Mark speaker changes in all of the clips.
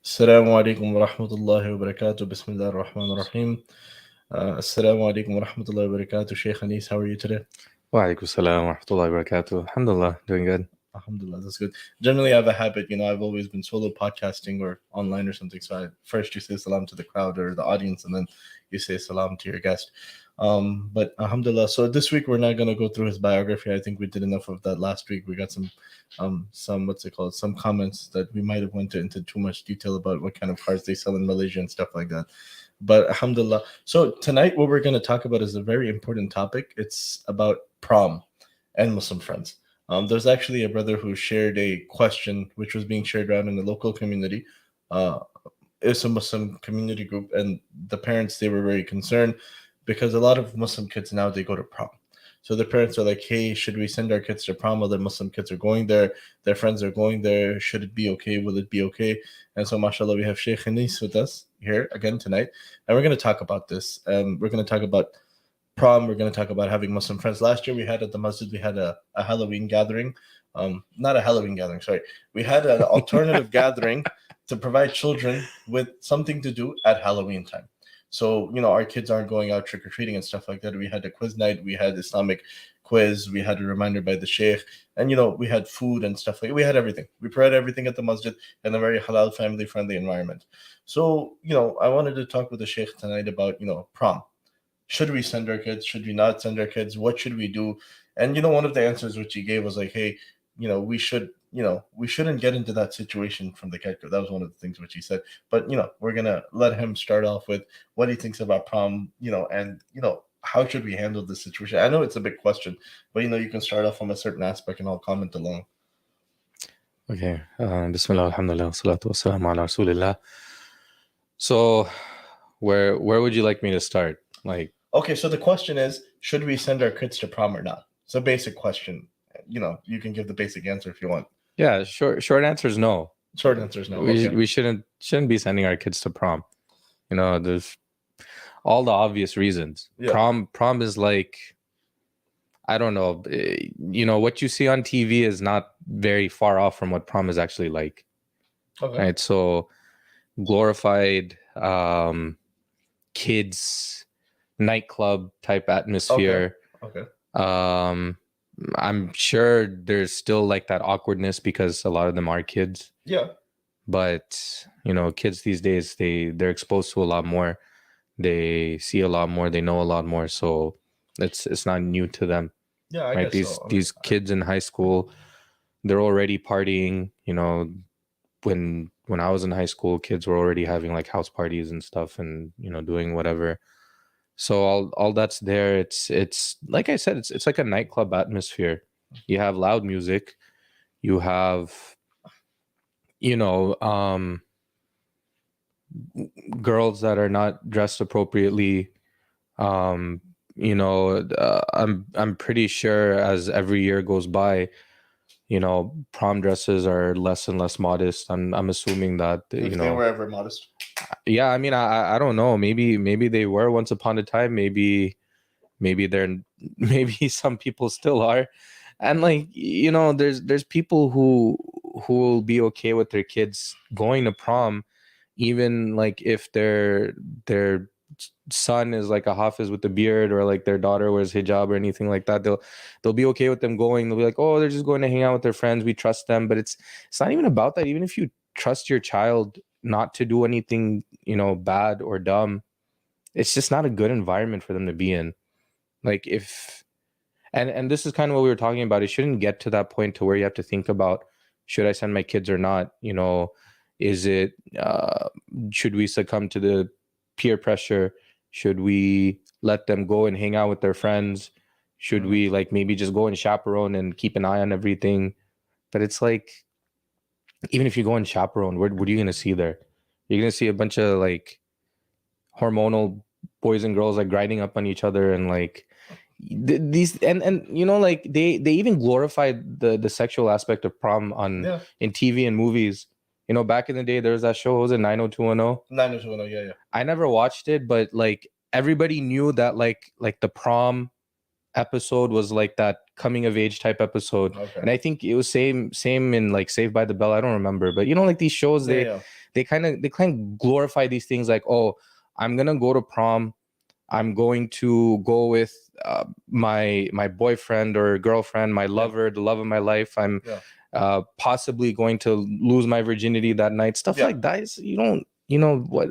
Speaker 1: السلام عليكم ورحمة الله وبركاته. بسم الله الرحمن الرحيم. السلام عليكم ورحمة الله وبركاته. Sheikh Anis, how are you today?
Speaker 2: Wa alaikum salam wa rahmatullahi wa barakatuh. Alhamdulillah, doing good.
Speaker 1: Alhamdulillah, that's good. Generally, I have a habit, I've always been solo podcasting or online or something. So first you say salam to the crowd or the audience, and then you say salam to your guest. But alhamdulillah, so this week we're not going to go through his biography. I think we did enough of that last week. We got some what's it called? Some comments that we might have went into too much detail about what kind of cars they sell in Malaysia and stuff like that. But alhamdulillah. So tonight what we're going to talk about is a very important topic. It's about prom and Muslim friends. There's actually a brother who shared a question which was being shared around in the local community. It's a Muslim community group, and the parents, they were very concerned because a lot of Muslim kids now, they go to prom. So the parents are like, hey, should we send our kids to prom? Other Muslim kids are going there. Their friends are going there. Should it be okay? Will it be okay? And so, mashallah, we have Sheikh Anis with us here again tonight. And we're going to talk about this. We're going to talk about prom. We're going to talk about having Muslim friends. Last year we had at the masjid, we had a Halloween gathering. Not a Halloween gathering, sorry. We had an alternative gathering to provide children with something to do at Halloween time. So, our kids aren't going out trick-or-treating and stuff like that. We had a quiz night. We had Islamic quiz. We had a reminder by the sheikh. And, we had food and stuff like that. We had everything. We provided everything at the masjid in a very halal, family-friendly environment. So, I wanted to talk with the sheikh tonight about, prom. Should we send our kids? Should we not send our kids? What should we do? And one of the answers which he gave was like, hey, we shouldn't get into that situation from the get-go. That was one of the things which he said. But we're gonna let him start off with what he thinks about prom, and how should we handle this situation? I know it's a big question, but you can start off from a certain aspect and I'll comment along.
Speaker 2: Okay. Bismillah, alhamdulillah, salatu wassalamu ala rasulillah. So, where would you like me to start?
Speaker 1: Okay, so the question is, should we send our kids to prom or not? It's a basic question. You can give the basic answer if you want.
Speaker 2: Yeah, short answer is no.
Speaker 1: Short answer is no.
Speaker 2: We shouldn't be sending our kids to prom. There's all the obvious reasons. Yeah. Prom is like, I don't know, what you see on TV is not very far off from what prom is actually like. Okay. Right? So glorified kids nightclub type atmosphere. Okay. I'm sure there's still like that awkwardness because a lot of them are kids.
Speaker 1: Yeah.
Speaker 2: But kids these days, they're exposed to a lot more. They see a lot more. They know a lot more. So it's not new to them.
Speaker 1: Yeah, I right?
Speaker 2: Guess these kids in high school, they're already partying. When I was in high school, kids were already having like house parties and stuff, and doing whatever. So all that's there. It's like I said, it's like a nightclub atmosphere. You have loud music. You have, girls that are not dressed appropriately. I'm pretty sure as every year goes by, prom dresses are less and less modest. I'm assuming that
Speaker 1: if they were ever modest.
Speaker 2: Yeah, I mean, I don't know. Maybe they were once upon a time. Maybe some people still are, and like there's people who will be okay with their kids going to prom, even like if their son is like a hafiz with a beard, or like their daughter wears hijab or anything like that. They'll be okay with them going. They'll be like, oh, they're just going to hang out with their friends. We trust them. But it's not even about that. Even if you trust your child not to do anything, bad or dumb, it's just not a good environment for them to be in. Like and this is kind of what we were talking about. It shouldn't get to that point to where you have to think about, should I send my kids or not? Is it, should we succumb to the peer pressure? Should we let them go and hang out with their friends? Should we like maybe just go and chaperone and keep an eye on everything? But it's like, even if you go and chaperone, what are you going to see there? You're going to see a bunch of like hormonal boys and girls like grinding up on each other, and like these and like they even glorified the sexual aspect of prom in TV and movies. Back in the day, there was that show, what was it, 90210?
Speaker 1: 90210, yeah.
Speaker 2: I never watched it, but like everybody knew that like the prom episode was like that coming of age type episode. Okay. And I think it was same in like Saved by the Bell. I don't remember, but like these shows, they they kind of glorify these things like, oh, I'm gonna go to prom, I'm going to go with my boyfriend or girlfriend, my lover, the love of my life. I'm possibly going to lose my virginity that night. Stuff like that is, you don't, you know what?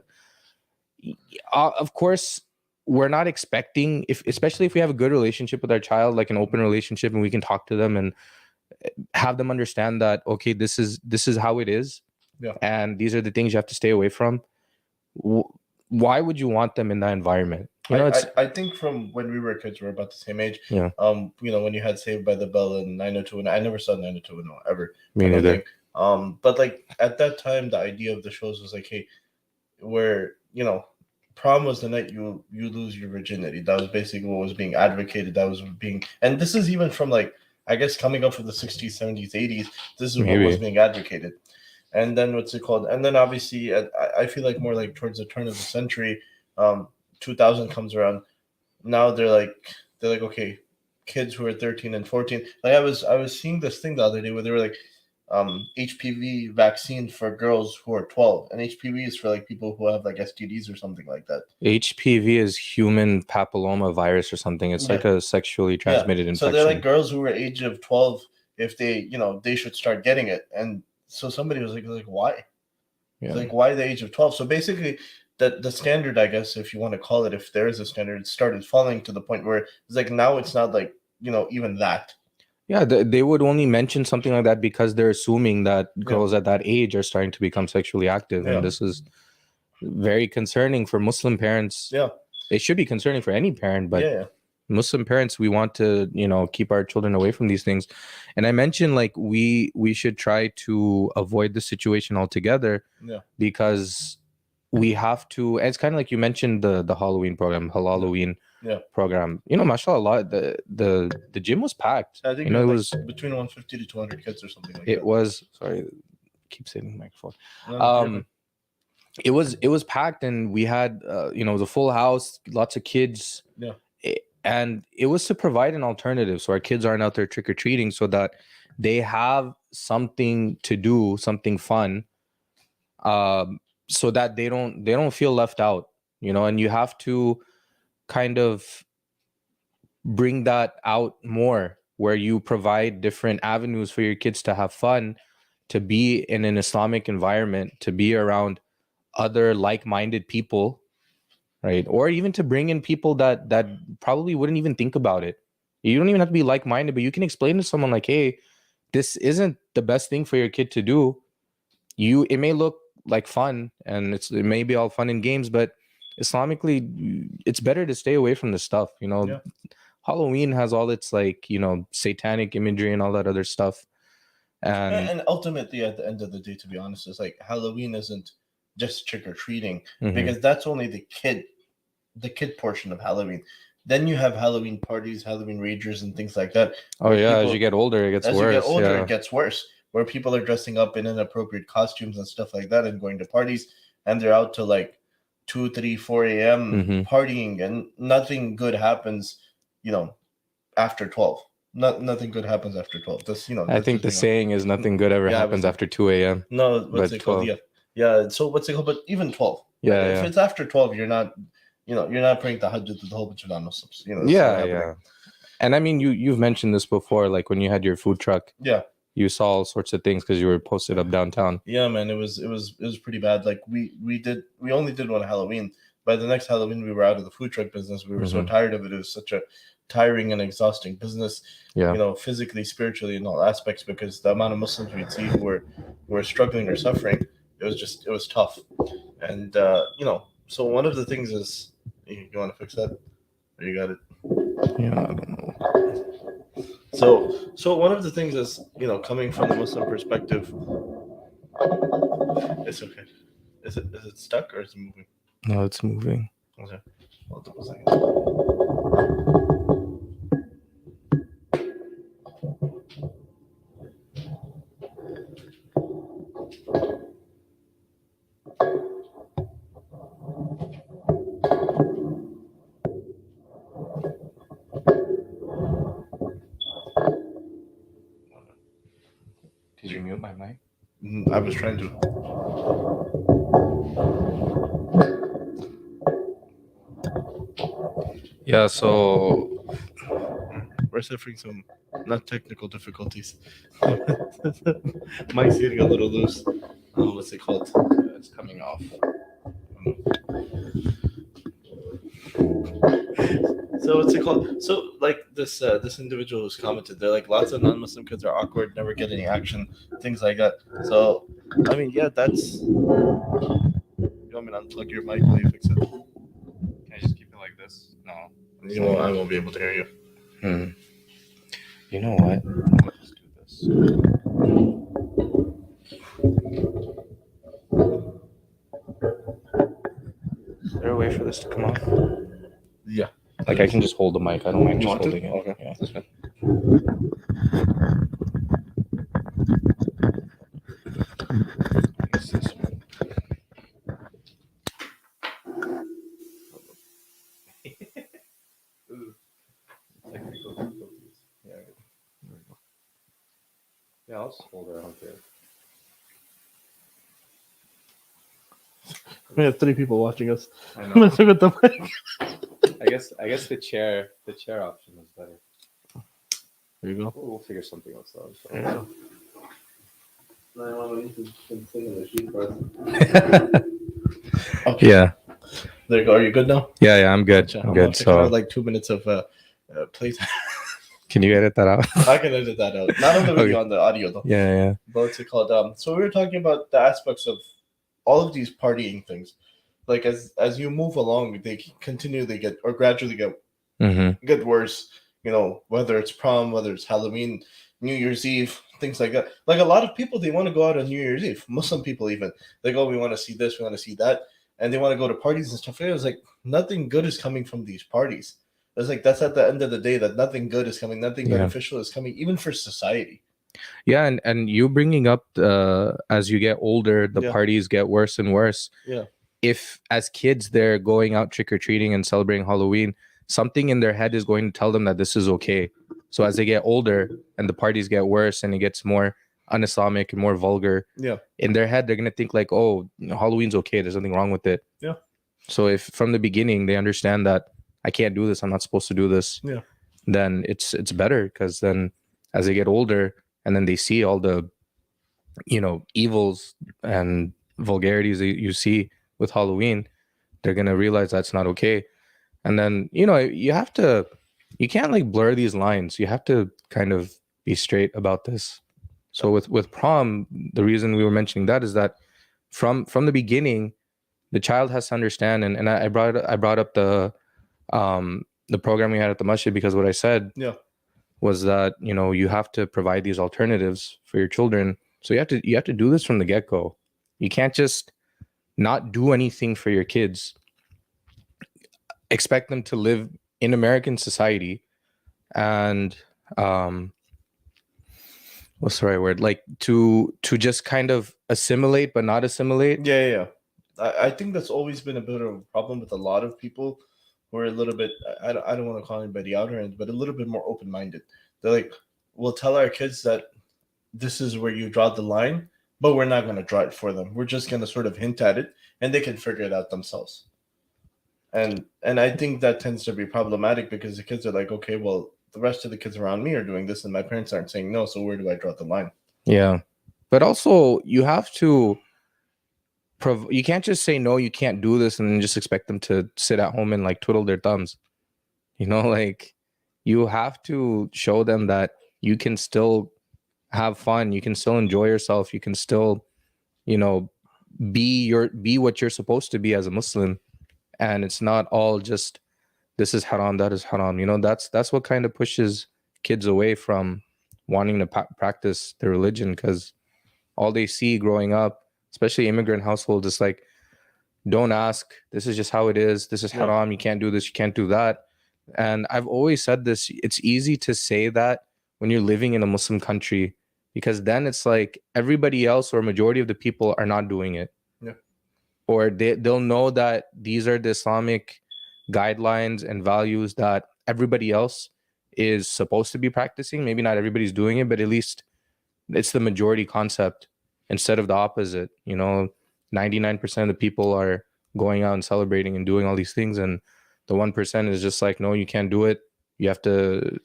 Speaker 2: Of course, we're not expecting, especially if we have a good relationship with our child, like an open relationship, and we can talk to them and have them understand that, okay, this is how it is, and these are the things you have to stay away from. Why would you want them in that environment? You know,
Speaker 1: I think from when we were kids, we're about the same age.
Speaker 2: Yeah.
Speaker 1: You know, when you had Saved by the Bell and 902, and I never saw 90210 ever.
Speaker 2: Me neither.
Speaker 1: But like at that time, the idea of the shows was like, hey, where, you know, prom was the night you lose your virginity. That was basically what was being advocated. That was being, and this is even from like, I guess coming up from the 60s, 70s, 80s. This is what was being advocated. And then what's it called? And then obviously, I feel like more like towards the turn of the century, 2000 comes around. Now they're like, okay, kids who are 13 and 14. Like I was seeing this thing the other day where they were like, HPV vaccine for girls who are 12, and HPV is for like people who have like STDs or something like that.
Speaker 2: HPV is human papilloma virus or something. It's like a sexually transmitted infection.
Speaker 1: So they're like girls who are age of 12, if they, you know, they should start getting it. And so somebody was like why? Like why the age of 12? So basically the standard, I guess, if you want to call it, if there is a standard, it started falling to the point where it's like now it's not like, you know, even that.
Speaker 2: Yeah, they would only mention something like that because they're assuming that girls at that age are starting to become sexually active. And this is very concerning for Muslim parents. Yeah. It should be concerning for any parent, but Muslim parents, we want to, you know, keep our children away from these things. And I mentioned like we should try to avoid the situation altogether because we have to, and it's kind of like you mentioned the Halloween program, Halal program. You know, mashallah, the gym was packed.
Speaker 1: I think,
Speaker 2: you know,
Speaker 1: it
Speaker 2: like
Speaker 1: was between 150 to 200 kids or something like that.
Speaker 2: It was, sorry, keep saying the microphone. It was packed, and we had you know, the full house, lots of kids. And it was to provide an alternative so our kids aren't out there trick-or-treating, so that they have something to do, something fun, so that they don't feel left out, you know. And you have to kind of bring that out more, where you provide different avenues for your kids to have fun, to be in an Islamic environment, to be around other like-minded people, right? Or even to bring in people that probably wouldn't even think about it. You don't even have to be like-minded, but you can explain to someone like, hey, this isn't the best thing for your kid to do. It may look like fun, and it may be all fun and games, but Islamically, it's better to stay away from this stuff. You know, Halloween has all its like, you know, satanic imagery and all that other stuff.
Speaker 1: And ultimately, at the end of the day, to be honest, it's like Halloween isn't just trick-or-treating, because that's only the kid portion of Halloween. Then you have Halloween parties, Halloween ragers, and things like that.
Speaker 2: Oh yeah, as you get older, it gets worse. As you get older,
Speaker 1: it gets worse, where people are dressing up in inappropriate costumes and stuff like that and going to parties, and they're out till like 2, 3, 4 a.m. partying, and nothing good happens, you know, after 12. Nothing good happens after 12. That's, you know,
Speaker 2: I think the saying is nothing good ever happens after 2 a.m.
Speaker 1: No, what's it called? Yeah. So what's it called? But even 12. If it's after 12, you're not, you know, you're not praying tahajjud with a whole bunch of non-Muslims. You know.
Speaker 2: And I mean, you've mentioned this before, like when you had your food truck. You saw all sorts of things because you were posted up downtown.
Speaker 1: Yeah, man, it was pretty bad. Like we only did one Halloween. By the next Halloween, we were out of the food truck business. We were so tired of it. It was such a tiring and exhausting business, you know, physically, spiritually, in all aspects, because the amount of Muslims we'd see who were struggling or suffering, it was tough. And you know, so one of the things is, you want to fix that? Or you got it?
Speaker 2: Yeah, I don't know.
Speaker 1: So one of the things is, you know, coming from the Muslim perspective, it's okay. Is it stuck or is it moving?
Speaker 2: No, it's moving.
Speaker 1: Okay. Hold on a second.
Speaker 2: Did you mute my mic?
Speaker 1: I was trying to.
Speaker 2: Yeah, so
Speaker 1: We're suffering some not technical difficulties. Mike's getting a little loose. What's it called?
Speaker 2: it's coming off.
Speaker 1: So what's it called? So like this individual who's commented, they're like lots of non-Muslim kids are awkward, never get any action, things like that. So I mean, yeah, that's. You want me to unplug your mic while you fix it?
Speaker 2: Can I just keep it like this? No.
Speaker 1: I won't be able to hear you.
Speaker 2: You know what? Let's do this. Is there a way for this to come off?
Speaker 1: Yeah.
Speaker 2: Like I can just hold the mic. I don't mind
Speaker 1: You
Speaker 2: just
Speaker 1: want to?
Speaker 2: holding it.
Speaker 1: Okay.
Speaker 2: Yeah.
Speaker 1: That's fine.
Speaker 2: What's this one?
Speaker 1: Technical difficulties.
Speaker 2: Yeah. Yeah, I'll just hold it. I don't care.
Speaker 1: We have 3 people watching us.
Speaker 2: I
Speaker 1: I'm messing with the mic.
Speaker 2: I guess the chair option is better.
Speaker 1: There you go.
Speaker 2: We'll figure something else out. So.
Speaker 1: There you go. Okay.
Speaker 2: Yeah.
Speaker 1: There you go. Are you good now?
Speaker 2: Yeah, I'm good.
Speaker 1: Gotcha.
Speaker 2: I'm
Speaker 1: I'm
Speaker 2: good.
Speaker 1: gonna take out
Speaker 2: So
Speaker 1: like 2 minutes of playtime.
Speaker 2: can you edit that out?
Speaker 1: I can edit that out. Not on the video,
Speaker 2: Okay.
Speaker 1: on the audio though.
Speaker 2: Yeah.
Speaker 1: But what's it called? So we were talking about the aspects of all of these partying things. Like as you move along, they continually get or gradually
Speaker 2: Mm-hmm.
Speaker 1: get worse. You know, whether it's prom, whether it's Halloween, New Year's Eve, things like that. Like a lot of people, they want to go out on New Year's Eve. Muslim people even, they go, we want to see this, we want to see that, and they want to go to parties and stuff. It was like nothing good is coming from these parties. It's like that's at the end of the day that nothing good is coming, nothing
Speaker 2: Yeah.
Speaker 1: beneficial is coming, even for society.
Speaker 2: Yeah, and you bringing up as you get older, the
Speaker 1: Yeah.
Speaker 2: parties get worse and worse.
Speaker 1: Yeah.
Speaker 2: If as kids they're going out trick-or-treating and celebrating Halloween, something in their head is going to tell them that this is okay. So as they get older and the parties get worse and it gets more un-Islamic and more vulgar,
Speaker 1: Yeah.
Speaker 2: in their head they're going to think like, oh, Halloween's okay, there's nothing wrong with it.
Speaker 1: Yeah.
Speaker 2: So if from the beginning they understand that I can't do this, I'm not supposed to do this,
Speaker 1: Yeah.
Speaker 2: then it's better, because then as they get older and then they see all the evils and vulgarities that you see with Halloween, they're going to realize that's not okay. And then you can't like blur these lines. You have to kind of be straight about this. So with prom, the reason we were mentioning that is that from the beginning, the child has to understand. And I brought up the program we had at the masjid, because what I said was that you have to provide these alternatives for your children. So you have to do this from the get-go. You can't just not do anything for your kids, expect them to live in American society, and what's the right word? Like to just kind of assimilate but not assimilate.
Speaker 1: Yeah. I think that's always been a bit of a problem with a lot of people who are a little bit, I don't want to call anybody out or anything, but a little bit more open-minded. They're like, we'll tell our kids that this is where you draw the line, but we're not going to draw it for them. We're just going to sort of hint at it, and they can figure it out themselves. And I think that tends to be problematic, because the kids are like, okay, well, the rest of the kids around me are doing this, and my parents aren't saying no, so where do I draw the line?
Speaker 2: Yeah. But also, you have to you can't just say no, you can't do this, and then just expect them to sit at home and like twiddle their thumbs. Like you have to show them that you can still have fun, you can still enjoy yourself, you can still be what you're supposed to be as a Muslim, and it's not all just this is haram, that is haram. That's what kind of pushes kids away from wanting to practice their religion, because all they see growing up, especially immigrant households, is like, don't ask, this is just how it is, this is haram, you can't do this, you can't do that. And I've always said this, it's easy to say that when you're living in a Muslim country, because then it's like everybody else or majority of the people are not doing it. Or they'll know that these are the Islamic guidelines and values that everybody else is supposed to be practicing. Maybe not everybody's doing it, but at least it's the majority concept instead of the opposite. 99% of the people are going out and celebrating and doing all these things, and the 1% is just like, no, you can't do it. You have to,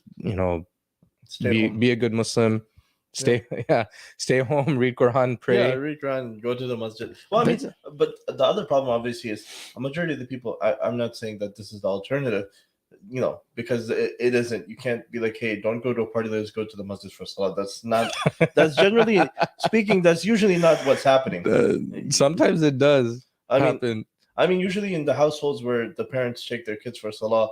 Speaker 1: Stay home.
Speaker 2: be a good Muslim. Stay stay home, read Quran, pray.
Speaker 1: Yeah, read Quran, go to the masjid. Well, I mean, but the other problem obviously is a majority of the people. I'm not saying that this is the alternative, because it isn't. You can't be like, hey, don't go to a party. Let's go to the masjid for salah. That's not. That's generally speaking. That's usually not what's happening.
Speaker 2: Sometimes it does happen.
Speaker 1: I mean, usually in the households where the parents take their kids for salah,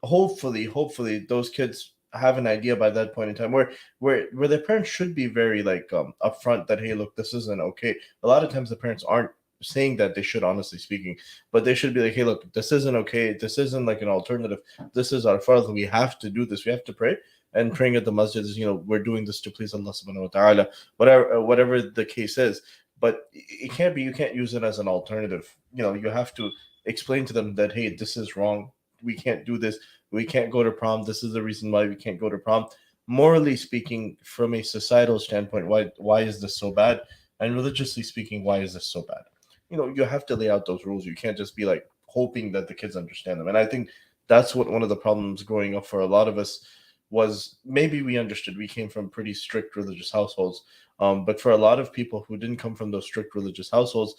Speaker 1: hopefully those kids have an idea by that point in time where their parents should be very like upfront that, hey, look, this isn't okay. A lot of times the parents aren't saying that, they should, honestly speaking, but they should be like, hey, look, this isn't okay, this isn't like an alternative, this is our father, we have to do this, we have to pray. And praying at the masjid is, we're doing this to please Allah subhanahu wa ta'ala, whatever the case is. But it can't be, you can't use it as an alternative. You have to explain to them that, hey, this is wrong, we can't do this, we can't go to prom, this is the reason why we can't go to prom. Morally speaking, from a societal standpoint, why is this so bad? And religiously speaking, why is this so bad? You have to lay out those rules. You can't just be like hoping that the kids understand them. And I think that's what one of the problems growing up for a lot of us was. Maybe we understood, we came from pretty strict religious households, but for a lot of people who didn't come from those strict religious households,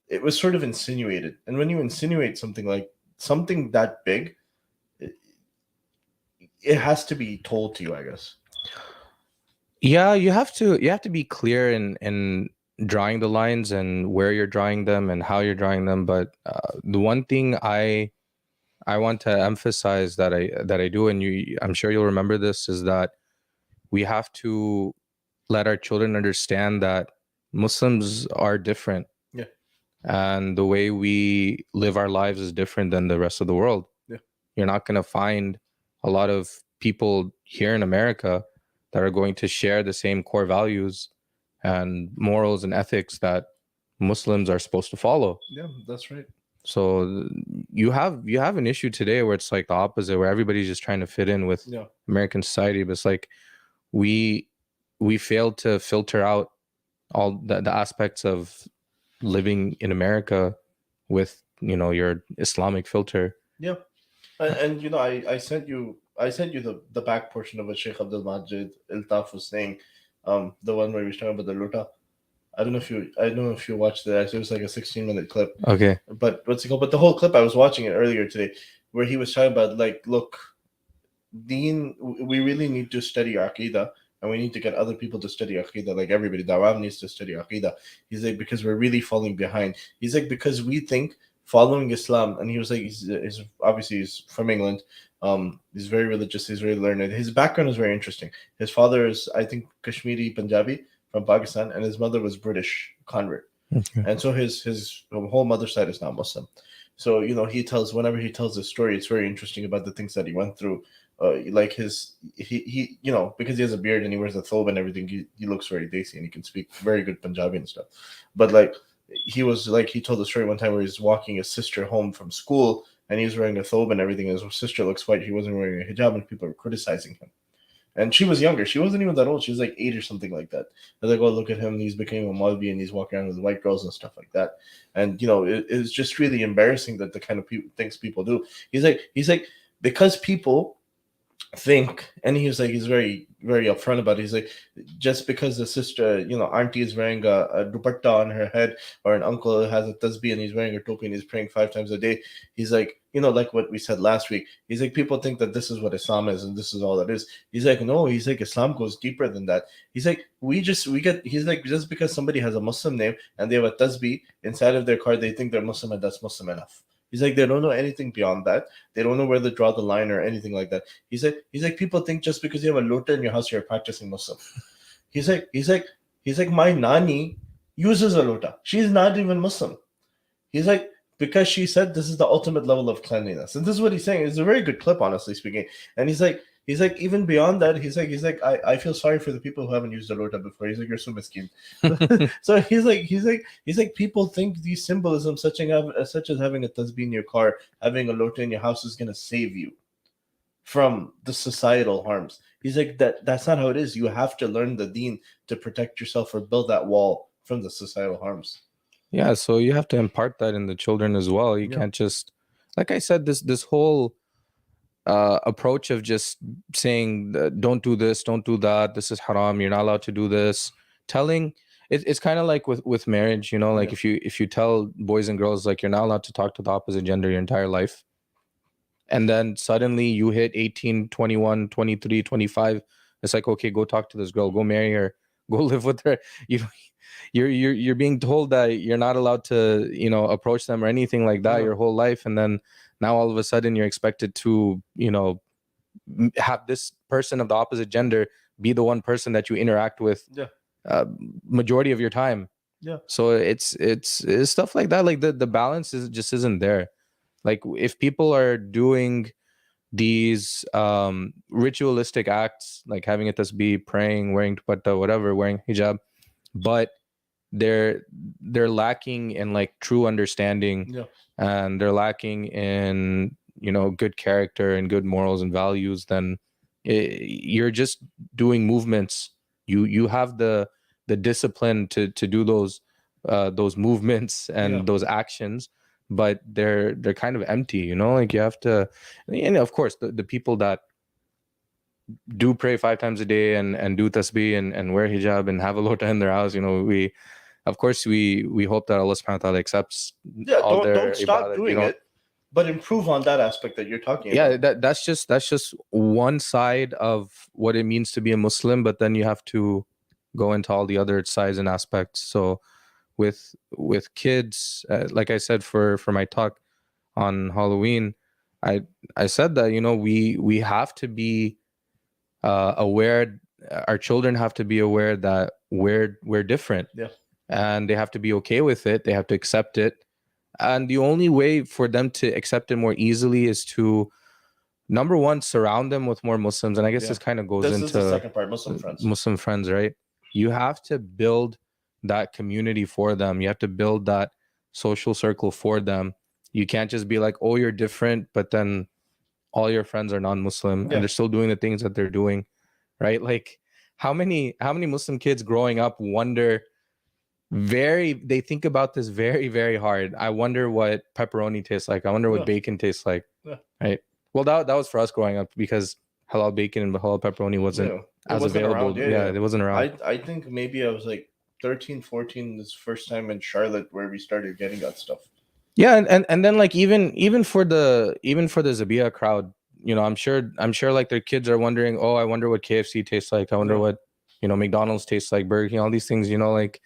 Speaker 1: it was sort of insinuated. And when you insinuate something that big, it has to be told to you, I guess.
Speaker 2: Yeah, you have to be clear in drawing the lines and where you're drawing them and how you're drawing them. But the one thing I want to emphasize that I do, and I'm sure you'll remember this, is that we have to let our children understand that Muslims are different.
Speaker 1: Yeah.
Speaker 2: And the way we live our lives is different than the rest of the world.
Speaker 1: Yeah.
Speaker 2: You're not going to find a lot of people here in America that are going to share the same core values and morals and ethics that Muslims are supposed to follow.
Speaker 1: Yeah, that's right.
Speaker 2: So you have an issue today where it's like the opposite, where everybody's just trying to fit in with American society, but it's like we failed to filter out all the aspects of living in America with your Islamic filter.
Speaker 1: Yeah. And I sent you the back portion of what Sheikh Abdul Majid Iltaf was saying, the one where he was talking about the luta. I don't know if you watched that. It was like a 16-minute clip.
Speaker 2: Okay.
Speaker 1: But what's it called? But the whole clip, I was watching it earlier today, where he was talking about, like, look, Deen, we really need to study Aqidah, and we need to get other people to study Aqidah. Like, everybody, Dawam needs to study Aqidah. He's like, because we're really falling behind. He's like, because we think following Islam, and he was like, he's obviously he's from England. He's very religious. He's very learned. His background is very interesting. His father is, I think, Kashmiri Punjabi from Pakistan, and his mother was British convert. Okay. And so his whole mother's side is not Muslim. So whenever he tells this story, it's very interesting about the things that he went through. Like he because he has a beard and he wears a thobe and everything, he looks very desi and he can speak very good Punjabi and stuff. But like he told the story one time where he's walking his sister home from school and he's wearing a thobe and everything, and his sister looks white, he wasn't wearing a hijab, and people are criticizing him. And she was younger. She wasn't even that old. She was like 8 or something like that. They're like, oh, look at him. He's becoming a Maulvi and he's walking around with white girls and stuff like that. And, it's just really embarrassing that the kind of things people do. He's like, because people think, and he's very, very upfront about it. He's like, just because the sister, auntie is wearing a dupatta on her head, or an uncle has a tasbih and he's wearing a topi and he's praying 5 times a day. He's like, like what we said last week. He's like, people think that this is what Islam is and this is all that is. He's like, no. He's like, Islam goes deeper than that. He's like, he's like, just because somebody has a Muslim name and they have a tasbih inside of their car, they think they're Muslim and that's Muslim enough. He's like, they don't know anything beyond that. They don't know where to draw the line or anything like that. He's like, people think just because you have a lota in your house, you're a practicing Muslim. He's like, my nani uses a lota. She's not even Muslim. He's like, because she said this is the ultimate level of cleanliness. And this is what he's saying. It's a very good clip, honestly speaking. And he's like, even beyond that, he's like, I feel sorry for the people who haven't used a lota before. He's like, you're so miskin. So he's like, people think these symbolisms, such as having a tasbih in your car, having a lota in your house, is gonna save you from the societal harms. He's like, that's not how it is. You have to learn the deen to protect yourself or build that wall from the societal harms.
Speaker 2: Yeah, so you have to impart that in the children as well. You
Speaker 1: Yeah,
Speaker 2: can't just, like I said, this whole approach of just saying don't do this, don't do that, this is haram, you're not allowed to do this. Telling it's kind of like with marriage, you know, like
Speaker 1: yeah,
Speaker 2: if you tell boys and girls like you're not allowed to talk to the opposite gender your entire life, and then suddenly you hit 18, 21, 23, 25, it's like, okay, go talk to this girl, go marry her, go live with her. You you're being told that you're not allowed to, you know, approach them or anything like that
Speaker 1: yeah,
Speaker 2: your whole life, and then now all of a sudden you're expected to, you know, have this person of the opposite gender be the one person that you interact with
Speaker 1: yeah,
Speaker 2: uh, majority of your time.
Speaker 1: yeah,
Speaker 2: So it's stuff like that. Like the balance is just isn't there. Like if people are doing these ritualistic acts, like having a tasbih, praying, wearing dupatta, whatever, wearing hijab, but they're they're lacking in like true understanding,
Speaker 1: yeah,
Speaker 2: and they're lacking in, you know, good character and good morals and values, then you're just doing movements. You have the discipline to do those movements
Speaker 1: yeah,
Speaker 2: and those actions, but they're kind of empty, you know. Like you have to, and of course the people that do pray 5 times a day and do tasbih and wear hijab and have a lota in their house, you know, we of course we hope that Allah subhanahu wa ta'ala accepts
Speaker 1: yeah.
Speaker 2: all
Speaker 1: Don't
Speaker 2: their
Speaker 1: stop
Speaker 2: ibadat, you
Speaker 1: doing
Speaker 2: know.
Speaker 1: it, but improve on that aspect that you're talking
Speaker 2: Yeah,
Speaker 1: about.
Speaker 2: that's just one side of what it means to be a Muslim, but then you have to go into all the other sides and aspects. So with kids, like I said for my talk on Halloween, I I said that, you know, we have to be aware. Our children have to be aware that we're different,
Speaker 1: Yeah,
Speaker 2: and they have to be okay with it. They have to accept it, and the only way for them to accept it more easily is to, number one, surround them with more Muslims. And I guess
Speaker 1: yeah.
Speaker 2: this kind of goes
Speaker 1: This is the
Speaker 2: into
Speaker 1: second part. Muslim friends.
Speaker 2: Muslim friends, right? You have to build that community for them. You have to build that social circle for them. You can't just be like, oh, you're different, but then all your friends are non-Muslim and
Speaker 1: Yeah,
Speaker 2: they're still doing the things that they're doing, right? Like how many Muslim kids growing up wonder, they think about this very, very hard. I wonder what pepperoni tastes like. I wonder what
Speaker 1: yeah,
Speaker 2: bacon tastes like,
Speaker 1: yeah,
Speaker 2: right? Well, that was for us growing up because halal bacon and halal pepperoni wasn't
Speaker 1: yeah. It
Speaker 2: as
Speaker 1: wasn't around.
Speaker 2: available.
Speaker 1: Yeah,
Speaker 2: Yeah,
Speaker 1: yeah.
Speaker 2: it wasn't around.
Speaker 1: I think maybe I was like 13, 14. This first time in Charlotte where we started getting that stuff.
Speaker 2: Yeah, and then like even for the Zabia crowd, you know, I'm sure like their kids are wondering, oh, I wonder what KFC tastes like. I wonder
Speaker 1: Yeah,
Speaker 2: what, you know, McDonald's tastes like, Burger King, all these things, you know, like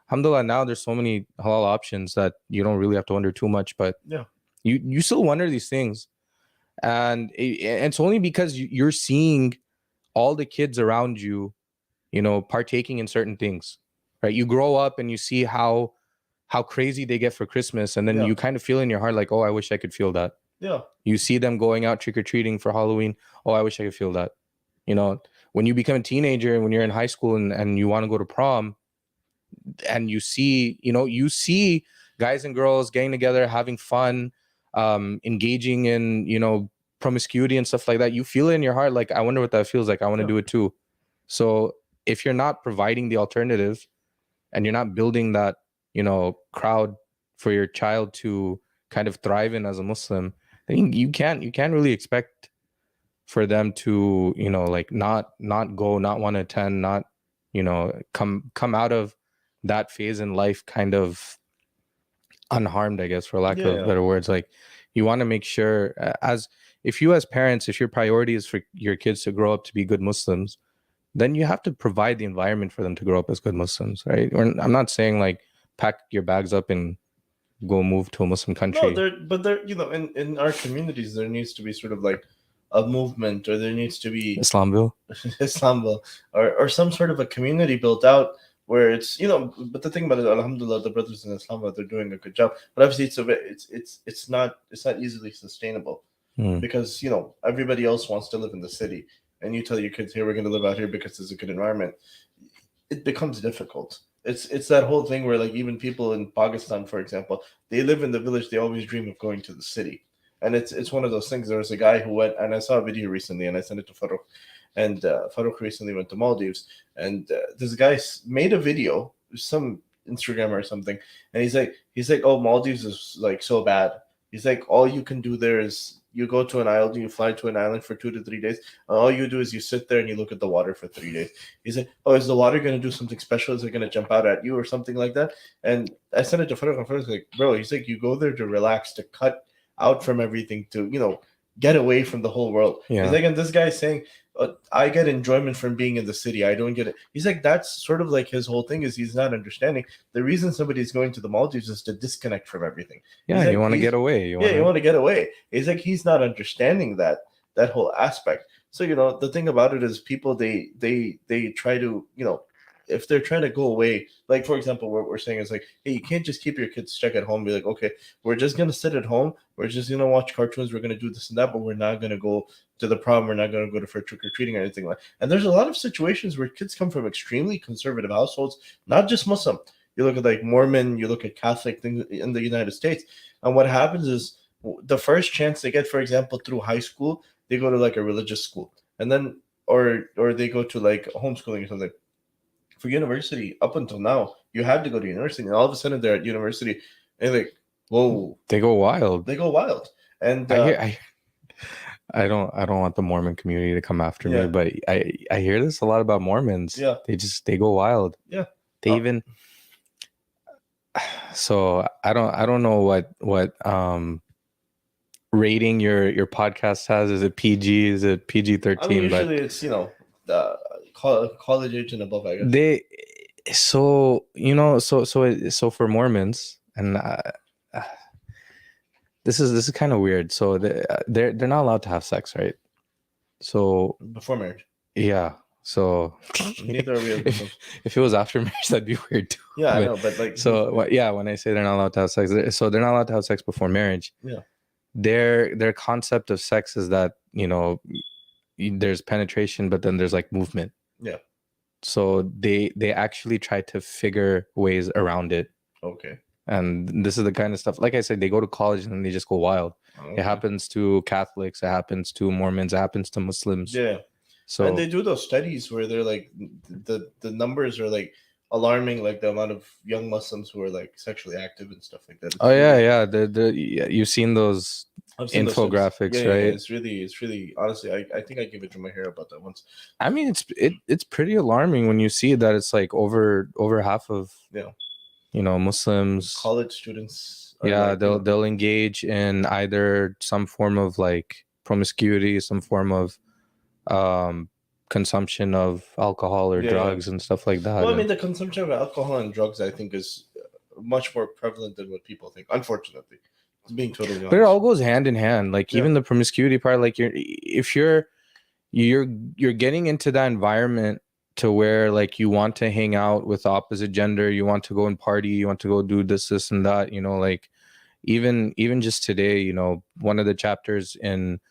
Speaker 2: alhamdulillah, now there's so many halal options that you don't really have to wonder too much, but
Speaker 1: yeah,
Speaker 2: you still wonder these things. And it's only because you're seeing all the kids around you, you know, partaking in certain things, right? You grow up and you see how crazy they get for Christmas, and then
Speaker 1: yeah,
Speaker 2: you kind of feel in your heart like, oh, I wish I could feel that.
Speaker 1: yeah,
Speaker 2: You see them going out trick or treating for Halloween. Oh, I wish I could feel that. You know, when you become a teenager and when you're in high school and you want to go to prom, and you see guys and girls getting together, having fun, engaging in, you know, promiscuity and stuff like that, you feel it in your heart like, I wonder what that feels like. I want to
Speaker 1: yeah,
Speaker 2: do it too. So if you're not providing the alternative and you're not building that, you know, crowd for your child to kind of thrive in as a Muslim, then you can't really expect for them to, you know, like not go, not want to attend, not, you know, come out of that phase in life kind of unharmed, I guess, for lack
Speaker 1: yeah,
Speaker 2: of
Speaker 1: yeah.
Speaker 2: better words. Like you want to make sure, as if you as parents, if your priority is for your kids to grow up to be good Muslims, then you have to provide the environment for them to grow up as good Muslims, right? I'm not saying like pack your bags up and go move to a Muslim
Speaker 1: No,
Speaker 2: country.
Speaker 1: there, in our communities, there needs to be sort of like a movement, or there needs to be
Speaker 2: Islamville.
Speaker 1: Islamville, or some sort of a community built out where it's, but the thing about it, Alhamdulillah, the brothers in Islamabad, they're doing a good job. But obviously, it's not easily sustainable
Speaker 2: Hmm.
Speaker 1: because everybody else wants to live in the city, and you tell your kids, "Here, we're going to live out here because it's a good environment." It becomes difficult. It's that whole thing where, like, even people in Pakistan, for example, they live in the village. They always dream of going to the city, and it's one of those things. There was a guy who went, and I saw a video recently, and I sent it to Farouk, and Farouk recently went to Maldives, and this guy made a video. Some Instagram or something, and he's like, oh, Maldives is like so bad. He's like, all you can do there is you go to an island, you fly to an island for 2 to 3 days, and all you do is you sit there and you look at the water for 3 days. He's like, oh, is the water going to do something special? Is it going to jump out at you or something like that? And I sent it to Farooq, and Farooq's like, bro, he's like, you go there to relax, to cut out from everything, to, get away from the whole world. He's
Speaker 2: Yeah.
Speaker 1: like, and this guy's saying, I get enjoyment from being in the city. I don't get it. He's like, that's sort of like his whole thing is he's not understanding the reason somebody's going to the Maldives is to disconnect from everything.
Speaker 2: Yeah,
Speaker 1: He's
Speaker 2: you
Speaker 1: like,
Speaker 2: want to get away.
Speaker 1: you want to get away. He's like, he's not understanding that whole aspect. So the thing about it is people they try to if they're trying to go away, like for example, what we're saying is like, hey, you can't just keep your kids stuck at home. Be like, okay, we're just gonna sit at home. We're just gonna watch cartoons. We're gonna do this and that, but we're not gonna go to the prom. We're not gonna go to for trick or treating or anything like. And there's a lot of situations where kids come from extremely conservative households, not just Muslim. You look at like Mormon, you look at Catholic things in the United States, and what happens is the first chance they get, for example, through high school, they go to like a religious school, and then or they go to like homeschooling or something. For university, up until now, you had to go to university, and all of a sudden they're at university, and like, whoa,
Speaker 2: They go wild.
Speaker 1: they go wild. And
Speaker 2: I don't want the Mormon community to come after
Speaker 1: Yeah.
Speaker 2: me, but I hear this a lot about Mormons.
Speaker 1: Yeah.
Speaker 2: They go wild.
Speaker 1: Yeah.
Speaker 2: They even so I don't know what rating your podcast has. Is it PG? Is it PG-13?
Speaker 1: I mean, usually it's college age and above, I guess.
Speaker 2: So for Mormons, and this is kind of weird. So they're not allowed to have sex, right? So
Speaker 1: Before marriage.
Speaker 2: Yeah. So
Speaker 1: Neither are we.
Speaker 2: If it was after marriage, that'd be weird too.
Speaker 1: Yeah, I know, but like.
Speaker 2: So when I say they're not allowed to have sex, so they're not allowed to have sex before marriage.
Speaker 1: Yeah.
Speaker 2: Their concept of sex is that there's penetration, but then there's like movement.
Speaker 1: Yeah.
Speaker 2: So they actually try to figure ways around it.
Speaker 1: Okay.
Speaker 2: And this is the kind of stuff, like I said, they go to college and then they just go wild. Okay. It happens to Catholics, it happens to Mormons, it happens to Muslims.
Speaker 1: Yeah. So, and they do those studies where they're like the numbers are like alarming, like the amount of young Muslims who are like sexually active and stuff like that. It's
Speaker 2: You've seen those infographics, right?
Speaker 1: It's really honestly, I think I gave it to my hair about that once.
Speaker 2: I mean, it's pretty alarming when you see that it's like over half of Muslims,
Speaker 1: college students.
Speaker 2: They'll engage in either some form of like promiscuity, some form of consumption of alcohol or drugs and stuff like that.
Speaker 1: Well, I mean, the consumption of alcohol and drugs, I think, is much more prevalent than what people think. Unfortunately, it's being totally honest.
Speaker 2: But it all goes hand in hand. Like even the promiscuity part, like if you're getting into that environment to where like you want to hang out with the opposite gender, you want to go and party, you want to go do this and that, like even just today, one of the chapters in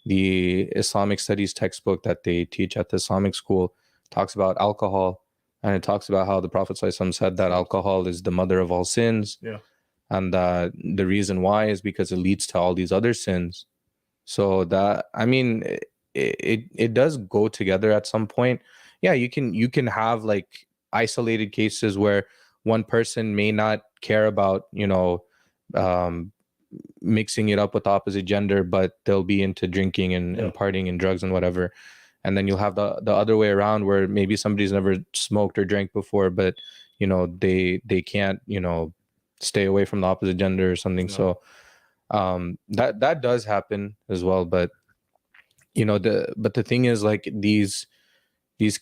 Speaker 2: the Islamic studies textbook that they teach at the Islamic school talks about alcohol, and it talks about how the Prophet ﷺ said that alcohol is the mother of all sins.
Speaker 1: Yeah.
Speaker 2: And the reason why is because it leads to all these other sins. So that, I mean, it does go together at some point. Yeah, you can have like isolated cases where one person may not care about, mixing it up with the opposite gender, but they'll be into drinking and partying and drugs and whatever. And then you'll have the other way around where maybe somebody's never smoked or drank before, but they can't stay away from the opposite gender or something. So that does happen as well. But the thing is, like these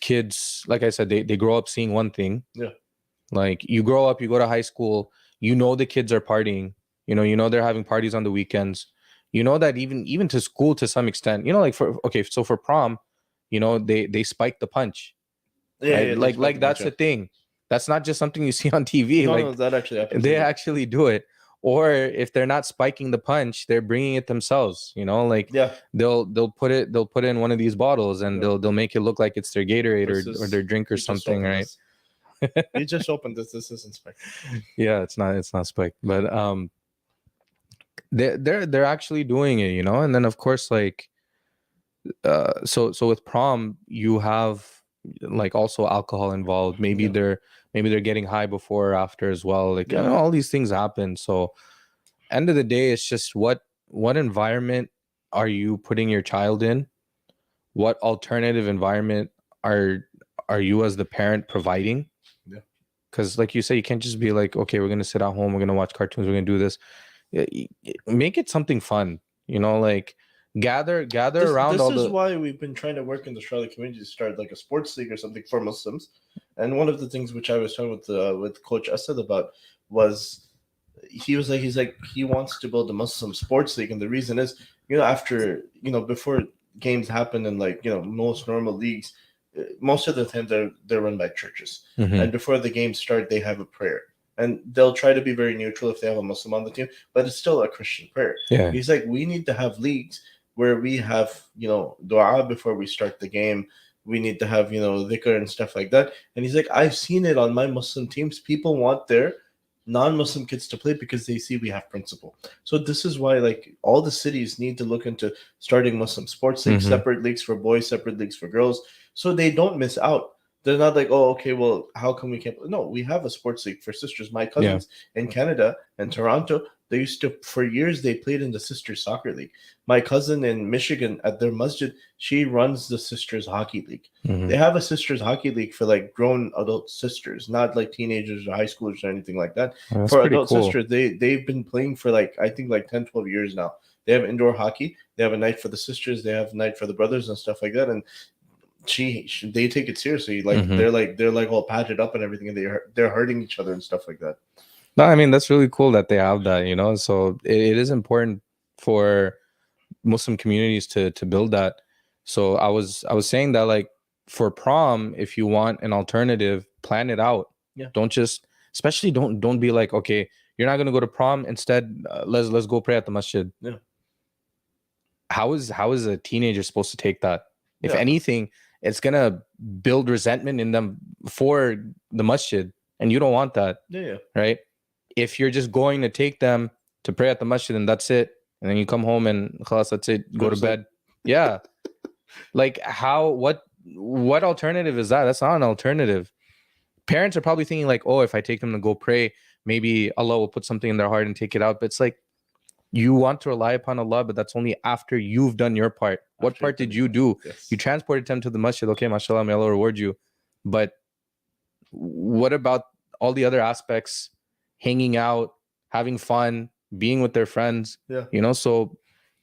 Speaker 2: kids, like I said, they grow up seeing one thing.
Speaker 1: Yeah.
Speaker 2: Like you grow up, you go to high school, the kids are partying, they're having parties on the weekends, that even to school to some extent, like for prom, they spike the punch.
Speaker 1: Yeah.
Speaker 2: Right? Like that's the thing. That's not just something you see on TV.
Speaker 1: No, that actually happens.
Speaker 2: They actually do it. Or if they're not spiking the punch, they're bringing it themselves. They'll put it in one of these bottles and they'll make it look like it's their Gatorade or their drink or something, right?
Speaker 1: You just opened this. This isn't spiked.
Speaker 2: Yeah, it's not spiked, but they're actually doing it, And then of course, like so with prom, you have like also alcohol involved. Maybe
Speaker 1: Yeah.
Speaker 2: they're getting high before or after as well. Like,
Speaker 1: Yeah.
Speaker 2: all these things happen. So end of the day, it's just what environment are you putting your child in? What alternative environment are are you as the parent providing?
Speaker 1: Yeah.
Speaker 2: Because like you say, you can't just be like, okay, we're gonna sit at home, we're gonna watch cartoons, we're gonna do this. Make it something fun, like gather around
Speaker 1: This
Speaker 2: all
Speaker 1: is
Speaker 2: the.
Speaker 1: why we've been trying to work in the Charlotte community to start like a sports league or something for Muslims. And one of the things which I was talking with Coach Asad about was he wants to build a Muslim sports league, and the reason is, after, before games happen in, like, most normal leagues, most of the time they're run by churches,
Speaker 2: Mhm.
Speaker 1: and before the games start they have a prayer, and they'll try to be very neutral if they have a Muslim on the team, but it's still a Christian prayer.
Speaker 2: Yeah.
Speaker 1: He's like, we need to have leagues where we have, dua before we start the game. We need to have, dhikr and stuff like that. And he's like, I've seen it on my Muslim teams. People want their non-Muslim kids to play because they see we have principle. So this is why, like, all the cities need to look into starting Muslim sports leagues,
Speaker 2: Mhm.
Speaker 1: separate leagues for boys, separate leagues for girls, so they don't miss out. They're not like, oh, okay, well, how come we can't? No, we have a sports league for sisters. My
Speaker 2: Yeah.
Speaker 1: cousins in Canada and Toronto, they used to, for years, they played in the sisters soccer league. My cousin in Michigan at their masjid, she runs the sisters hockey league.
Speaker 2: Mhm.
Speaker 1: They have a sisters hockey league for like grown adult sisters, not like teenagers or high schoolers or anything like that.
Speaker 2: Oh, that's
Speaker 1: For
Speaker 2: pretty
Speaker 1: adult
Speaker 2: cool.
Speaker 1: sisters, they've been playing for, like, I think, like 10, 12 years now. They have indoor hockey. They have a night for the sisters. They have a night for the brothers and stuff like that. And they take it seriously. Like,
Speaker 2: Mhm.
Speaker 1: they're like all padded up and everything, and they're hurting each other and stuff like that.
Speaker 2: No, I mean that's really cool that they have that, So it is important for Muslim communities to build that. So I was saying that, like, for prom, if you want an alternative, plan it out.
Speaker 1: Yeah.
Speaker 2: Don't just, especially don't be like, okay, you're not gonna go to prom. Instead, let's go pray at the masjid.
Speaker 1: Yeah.
Speaker 2: How is a teenager supposed to take that? If
Speaker 1: Yeah.
Speaker 2: anything, it's gonna build resentment in them for the masjid, and you don't want that,
Speaker 1: Yeah.
Speaker 2: right? If you're just going to take them to pray at the masjid and that's it, and then you come home and khalas, that's it, go to bed. Yeah. Like, what alternative is that? That's not an alternative. Parents are probably thinking like, oh, if I take them to go pray, maybe Allah will put something in their heart and take it out. But it's like, you want to rely upon Allah, but that's only after you've done your part. What
Speaker 1: After
Speaker 2: part
Speaker 1: you've
Speaker 2: did
Speaker 1: done
Speaker 2: you
Speaker 1: your
Speaker 2: do?
Speaker 1: part, yes.
Speaker 2: You transported them to the masjid. Okay, mashallah, may Allah reward you. But what about all the other aspects? Hanging out, having fun, being with their friends.
Speaker 1: Yeah.
Speaker 2: So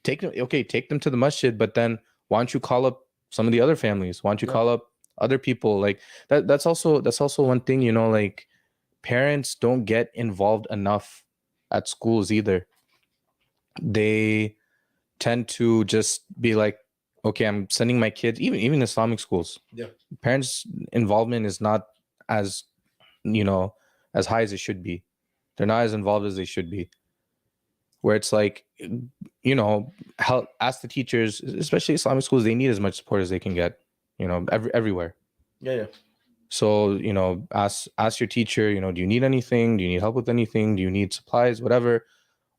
Speaker 2: take them to the masjid, but then why don't you call up some of the other families? Why don't you
Speaker 1: Yeah.
Speaker 2: call up other people? Like that's also one thing, like, parents don't get involved enough at schools either. They tend to just be like, okay, I'm sending my kids, even Islamic schools.
Speaker 1: Yeah.
Speaker 2: Parents' involvement is not as, as high as it should be. They're not as involved as they should be. Where it's like, help, ask the teachers, especially Islamic schools, they need as much support as they can get, everywhere.
Speaker 1: Yeah.
Speaker 2: So, ask your teacher, do you need anything? Do you need help with anything? Do you need supplies? Whatever.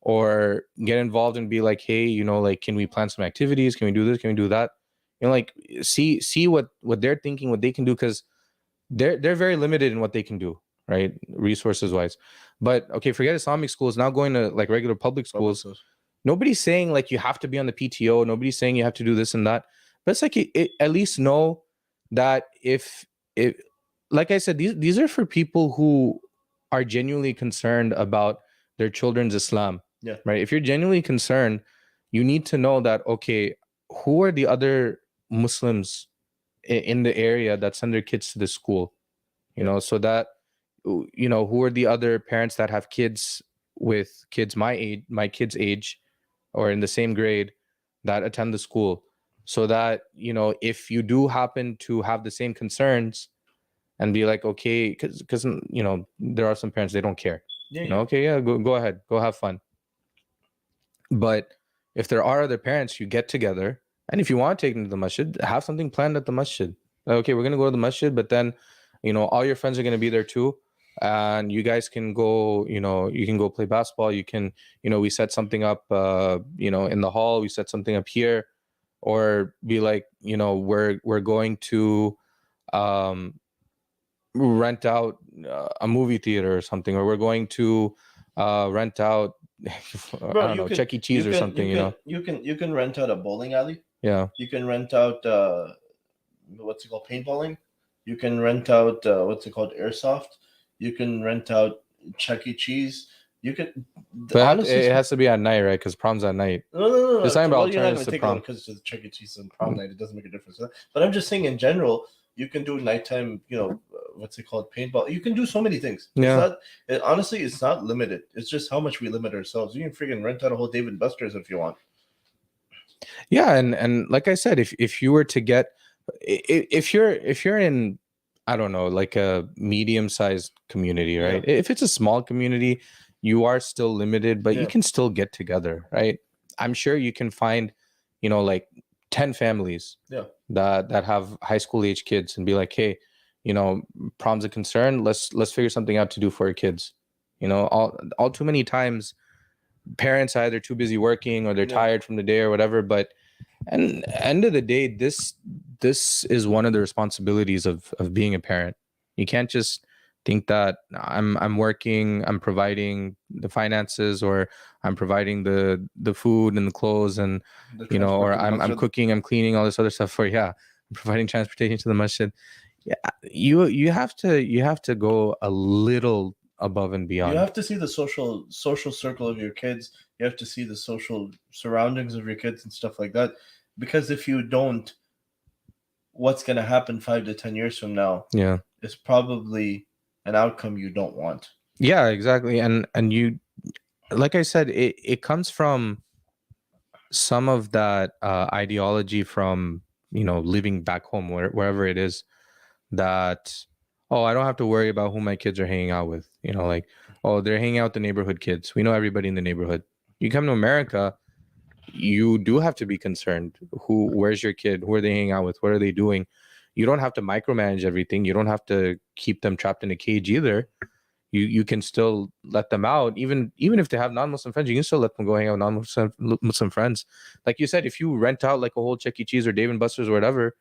Speaker 2: Or get involved and be like, hey, like, can we plan some activities? Can we do this? Can we do that? Like, see what they're thinking, what they can do, because they're very limited in what they can do, right? Resources wise. But okay, forget Islamic schools. Now going to like regular public schools. Nobody's saying like you have to be on the PTO. Nobody's saying you have to do this and that. But it's like, at least know that if like I said, these are for people who are genuinely concerned about their children's Islam.
Speaker 1: Yeah.
Speaker 2: Right. If you're genuinely concerned, you need to know that, okay, who are the other Muslims in the area that send their kids to the school, so that, who are the other parents that have kids with kids my kids' age, or in the same grade, that attend the school, so that, if you do happen to have the same concerns and be like, okay, because there are some parents, they don't care.
Speaker 1: Yeah.
Speaker 2: Okay, yeah, go ahead, go have fun. But if there are other parents, you get together, and if you want to take them to the masjid, have something planned at the masjid. Like, okay, we're gonna go to the masjid, but then, all your friends are gonna be there too, and you guys can go. You can go play basketball. You can, we set something up. In the hall, we set something up here, or be like, we're going to um rent out a movie theater or something, or we're going to rent out I
Speaker 1: Bro,
Speaker 2: don't
Speaker 1: you
Speaker 2: know,
Speaker 1: can
Speaker 2: Chuck E.
Speaker 1: you
Speaker 2: Cheese or
Speaker 1: can
Speaker 2: something,
Speaker 1: you
Speaker 2: you
Speaker 1: can
Speaker 2: know.
Speaker 1: you can rent out a bowling alley.
Speaker 2: Yeah.
Speaker 1: You can rent out what's it called, paintballing. You can rent out what's it called, airsoft. You can rent out Chuck E. Cheese. You can
Speaker 2: But
Speaker 1: honestly
Speaker 2: it has to be at night, right? Because prom's at night.
Speaker 1: no.
Speaker 2: Just talking about
Speaker 1: Well, you're not
Speaker 2: alternatives
Speaker 1: going to
Speaker 2: to
Speaker 1: take them
Speaker 2: prom.
Speaker 1: because it's Chuck E. Cheese and prom night. It doesn't make a difference. But I'm just saying in general, you can do nighttime. What's it called? Paintball. You can do so many things. It's
Speaker 2: Yeah.
Speaker 1: not. Honestly, it's not limited. It's just how much we limit ourselves. You can freaking rent out a whole David Buster's if you want.
Speaker 2: Yeah, and like I said, if you were to get, if you're in, I don't know, like a medium-sized community, right?
Speaker 1: Yeah.
Speaker 2: If it's a small community, you are still limited, but you
Speaker 1: Yeah.
Speaker 2: can still get together, right? I'm sure you can find, like 10 families
Speaker 1: Yeah.
Speaker 2: that have high school age kids and be like, hey, prom's a concern. Let's figure something out to do for our kids. All too many times parents are either too busy working or they're
Speaker 1: Yeah.
Speaker 2: tired from the day or whatever. But and end of the day, this is one of the responsibilities of being a parent. You can't just think that I'm working, I'm providing the finances, or I'm providing the food and the clothes, and
Speaker 1: The
Speaker 2: or
Speaker 1: transport to the
Speaker 2: I'm
Speaker 1: masjid.
Speaker 2: cooking, I'm cleaning, all this other stuff for, yeah, I'm providing transportation to the masjid. Yeah, you have to go a little above and
Speaker 1: You
Speaker 2: beyond.
Speaker 1: have to see the social circle of your kids. You have to see the social surroundings of your kids and stuff like that. Because if you don't, what's going to happen 5 to 10 years from now
Speaker 2: Yeah.
Speaker 1: is probably an outcome you don't want.
Speaker 2: Yeah, exactly. And you, like I said, it comes from some of that ideology from, living back home, wherever it is, that, oh, I don't have to worry about who my kids are hanging out with. Like, oh, they're hanging out with the neighborhood kids. We know everybody in the neighborhood. You come to America, you do have to be concerned. Where's your kid? Who are they hanging out with? What are they doing? You don't have to micromanage everything. You don't have to keep them trapped in a cage either. You can still let them out, even if they have non-Muslim friends. You can still let them go hang out with non-Muslim friends. Like you said, if you rent out like a whole Chuck E. Cheese or Dave and Buster's or whatever,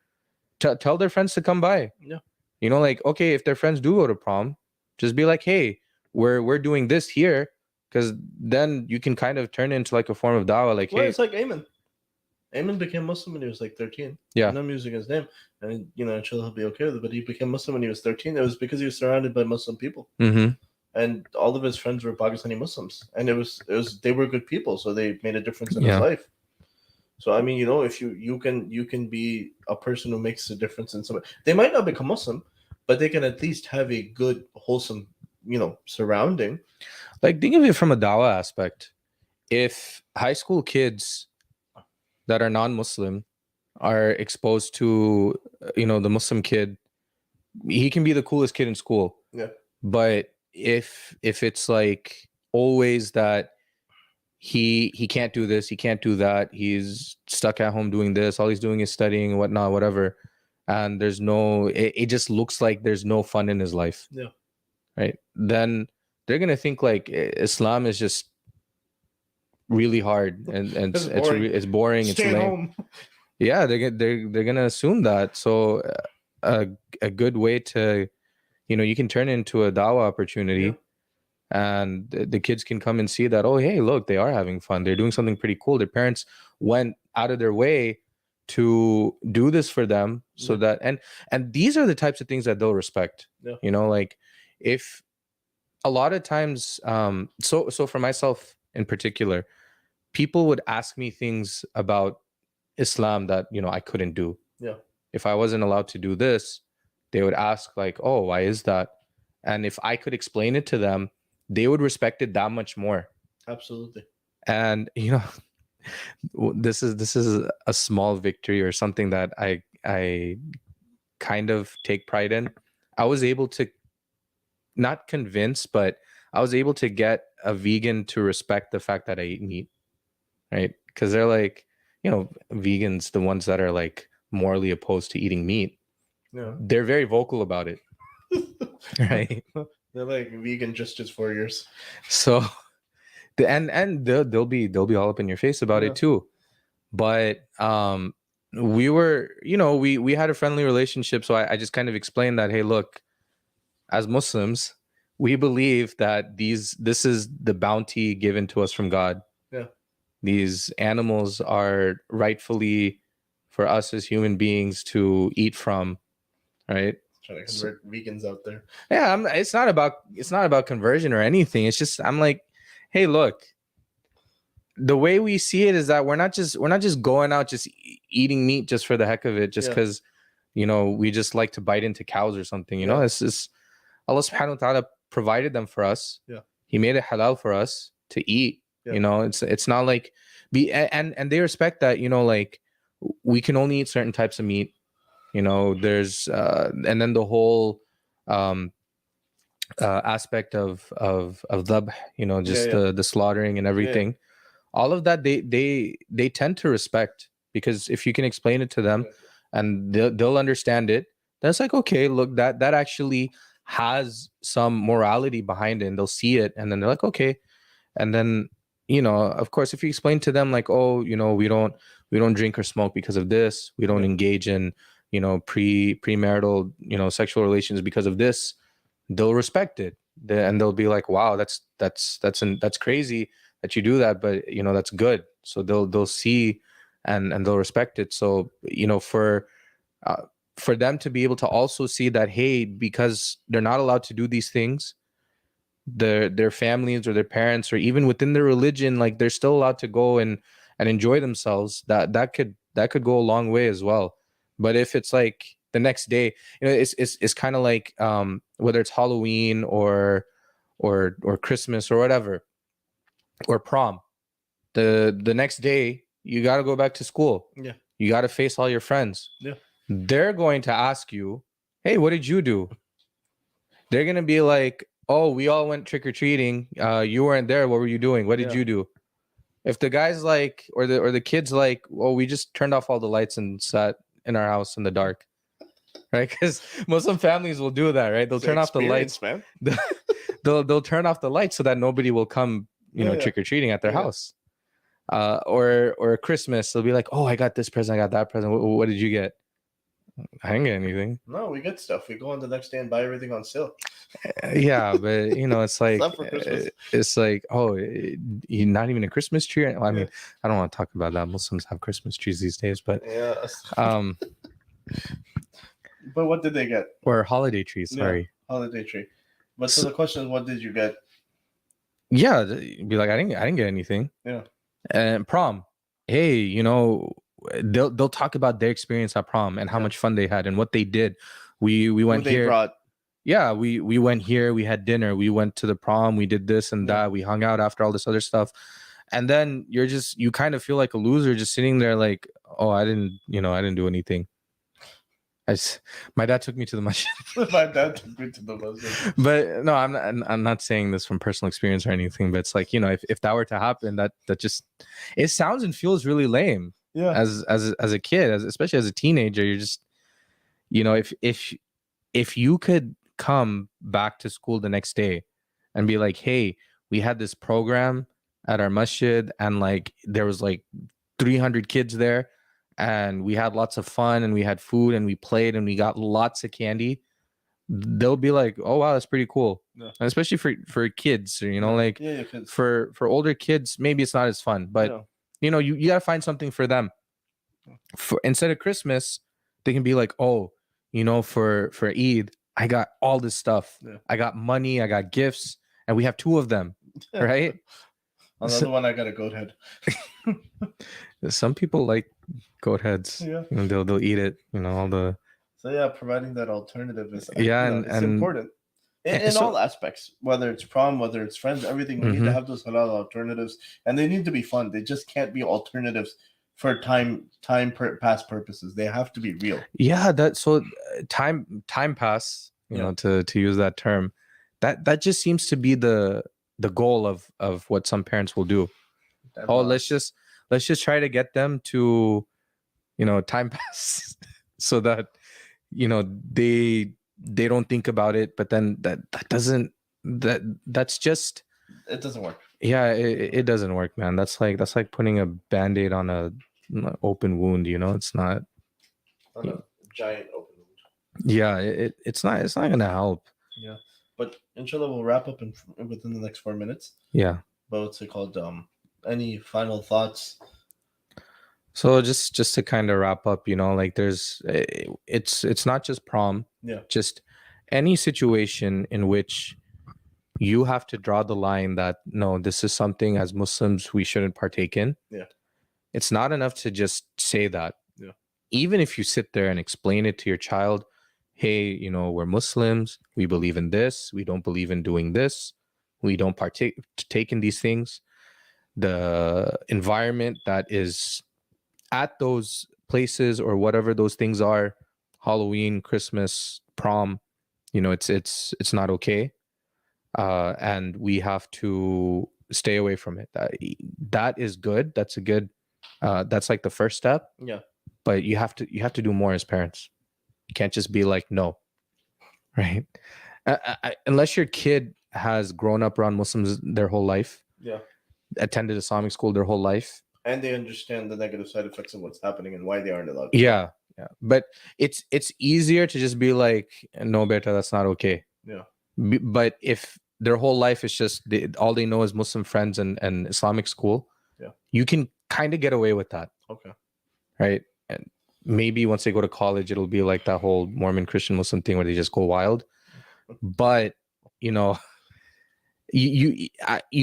Speaker 2: tell their friends to come by.
Speaker 1: Yeah.
Speaker 2: Like, okay, if their friends do go to prom, just be like, hey, we're doing this here, because then you can kind of turn it into like a form of dawah. Like,
Speaker 1: Well,
Speaker 2: hey,
Speaker 1: it's like Ayman. Ayman became Muslim when he was like 13.
Speaker 2: yeah,
Speaker 1: And I'm using his name. And, inshallah he'll be okay with it. But he became Muslim when he was 13. It was because he was surrounded by Muslim people.
Speaker 2: mm-hmm.
Speaker 1: And all of his friends were Pakistani Muslims. And it was they were good people. So they made a difference in
Speaker 2: Yeah.
Speaker 1: his life. So, I mean, if you can be a person who makes a difference in somebody. They might not become Muslim, but they can at least have a good, wholesome, surrounding.
Speaker 2: Like, think of it from a dawah aspect. If high school kids that are non-Muslim are exposed to, the Muslim kid, he can be the coolest kid in school.
Speaker 1: Yeah.
Speaker 2: But if it's like always that he can't do this, he can't do that, he's stuck at home doing this, all he's doing is studying and whatnot, whatever, and there's no, it just looks like there's no fun in his life.
Speaker 1: Yeah.
Speaker 2: Right. Then they're gonna think like Islam is just really hard and it's boring.
Speaker 1: Stay
Speaker 2: it's lame.
Speaker 1: home.
Speaker 2: Yeah, they're gonna assume that. So a good way to, you can turn it into a dawah opportunity.
Speaker 1: Yeah.
Speaker 2: And the kids can come and see that, oh, hey, look, they are having fun, they're doing something pretty cool, their parents went out of their way to do this for them. So
Speaker 1: Yeah.
Speaker 2: that and these are the types of things that they'll respect.
Speaker 1: Yeah.
Speaker 2: Like, if a lot of times, so for myself in particular, people would ask me things about Islam that I couldn't do.
Speaker 1: Yeah.
Speaker 2: If I wasn't allowed to do this, they would ask like, oh, why is that? And if I could explain it to them, they would respect it that much more.
Speaker 1: Absolutely.
Speaker 2: And this is a small victory, or something that I kind of take pride in. I was able to not convince, but I was able to get a vegan to respect the fact that I eat meat, right? Because they're like, vegans, the ones that are like morally opposed to eating meat,
Speaker 1: Yeah.
Speaker 2: they're very vocal about it. Right.
Speaker 1: They're like vegan justice warriors.
Speaker 2: So and they'll be all up in your face about it too. But we were, we had a friendly relationship. So I just kind of explained that, hey, look, as Muslims, we believe that this is the bounty given to us from God.
Speaker 1: Yeah.
Speaker 2: These animals are rightfully for us as human beings to eat from, right?
Speaker 1: Trying to convert vegans out there.
Speaker 2: Yeah, it's not about conversion or anything. It's just I'm like, hey, look, the way we see it is that we're not just going out just eating meat just for the heck of it, just because we just like to bite into cows or something. It's just Allah subhanahu wa ta'ala provided them for us.
Speaker 1: Yeah.
Speaker 2: He made it halal for us to eat.
Speaker 1: Yeah.
Speaker 2: It's not like and they respect that, like we can only eat certain types of meat. There's and then the whole aspect of dhabh, the slaughtering and everything.
Speaker 1: Yeah.
Speaker 2: All of that they tend to respect, because if you can explain it to them and they'll understand it, then it's like, okay, look, that actually has some morality behind it, and they'll see it, and then they're like, okay. And then of course, if you explain to them like, oh, we don't drink or smoke because of this, we don't engage in premarital sexual relations because of this, they'll respect it. And they'll be like, wow, that's crazy that you do that, but that's good. So they'll see and they'll respect it. So for them to be able to also see that, hey, because they're not allowed to do these things, their families or their parents or even within their religion, like they're still allowed to go and enjoy themselves, that could go a long way as well. But if it's like the next day, it's kind of like whether it's Halloween or Christmas or whatever, or prom, the next day you got to go back to school.
Speaker 1: Yeah.
Speaker 2: You got to face all your friends.
Speaker 1: Yeah.
Speaker 2: They're going to ask you, hey, what did you do? They're going to be like, oh, we all went trick-or-treating. You weren't there. What were you doing? What did you do? If the guy's like, or the kid's like, well, we just turned off all the lights and sat in our house in the dark, right? Because Muslim families will do that, right? They'll turn off the lights,
Speaker 1: man.
Speaker 2: they'll turn off the lights so that nobody will come, trick-or-treating at their house. Or Christmas, they'll be like, oh, I got this present, I got that present. What did you get? I didn't get anything.
Speaker 1: No, we get stuff. We go on the next day and buy everything on sale.
Speaker 2: Yeah, but it's like
Speaker 1: Stuff for Christmas.
Speaker 2: It's like, oh, you're not even a Christmas tree. Well, I mean, I don't want to talk about that. Muslims have Christmas trees these days, but
Speaker 1: but what did they get?
Speaker 2: Or holiday trees? Sorry,
Speaker 1: holiday tree. But so the question is, what did you get?
Speaker 2: Yeah, be like, I didn't get anything.
Speaker 1: Yeah.
Speaker 2: And prom, hey, they'll talk about their experience at prom and how much fun they had and what they did. We went here.
Speaker 1: Brought.
Speaker 2: Yeah, we went here. We had dinner. We went to the prom. We did this and that. We hung out after all this other stuff, and then you kind of feel like a loser just sitting there like, oh, I didn't do anything. My dad took me to the masjid.
Speaker 1: My dad took me to the masjid.
Speaker 2: But no, I'm not saying this from personal experience or anything. But it's like, if that were to happen, that just, it sounds and feels really lame.
Speaker 1: Yeah.
Speaker 2: As a kid, especially as a teenager, you're just, if you could come back to school the next day and be like, hey, we had this program at our masjid and like there was like 300 kids there and we had lots of fun and we had food and we played and we got lots of candy, they'll be like, oh wow, that's pretty cool.
Speaker 1: Yeah.
Speaker 2: And especially for kids, like
Speaker 1: kids.
Speaker 2: For older kids, maybe it's not as fun, but you gotta find something for them. Instead of Christmas, they can be like, oh, for Eid, I got all this stuff. Yeah. I got money, I got gifts, and we have 2 of them, right?
Speaker 1: Another one, I got a goat head.
Speaker 2: Some people like goat heads.
Speaker 1: Yeah.
Speaker 2: They'll eat it, all the.
Speaker 1: So yeah, providing that alternative is
Speaker 2: and
Speaker 1: important in all aspects, whether it's prom, whether it's friends, everything. We need to have those halal alternatives, and they need to be fun. They just can't be alternatives for past purposes. They have to be real. Yeah,
Speaker 2: time pass, to use that term, that just seems to be the goal of what some parents will do. Let's just try to get them to time pass so that they don't think about it, but then that's just,
Speaker 1: it doesn't work.
Speaker 2: Yeah, it doesn't work, man. That's like putting a band-aid on a open wound, you know. It's not.
Speaker 1: Not a giant open wound.
Speaker 2: Yeah, it's not gonna help.
Speaker 1: Yeah, but inshallah, we'll wrap up within the next 4 minutes.
Speaker 2: Yeah.
Speaker 1: But what's it called? Any final thoughts?
Speaker 2: So just to kind of wrap up, you know, like it's not just prom.
Speaker 1: Yeah.
Speaker 2: Just any situation in which you have to draw the line that no, this is something as Muslims we shouldn't partake in.
Speaker 1: Yeah.
Speaker 2: It's not enough to just say that.
Speaker 1: Yeah.
Speaker 2: Even if you sit there and explain it to your child, hey, you know, we're Muslims, we believe in this, we don't believe in doing this, we don't take in these things. The environment that is at those places or whatever those things are, Halloween, Christmas, prom, you know, it's not okay. And we have to stay away from it. That is good. That's a good. That's like the first step.
Speaker 1: Yeah.
Speaker 2: But you have to do more as parents. You can't just be like no, right? Unless your kid has grown up around Muslims their whole life.
Speaker 1: Yeah.
Speaker 2: Attended Islamic school their whole life.
Speaker 1: And they understand the negative side effects of what's happening and why they aren't allowed.
Speaker 2: Yeah. But it's easier to just be like, no, beta, that's not okay.
Speaker 1: Yeah.
Speaker 2: But if their whole life is just all they know is Muslim friends and Islamic school,
Speaker 1: yeah,
Speaker 2: you can kind of get away with that.
Speaker 1: Okay.
Speaker 2: Right. And maybe once they go to college, it'll be like that whole Mormon Christian Muslim thing where they just go wild. But you know, you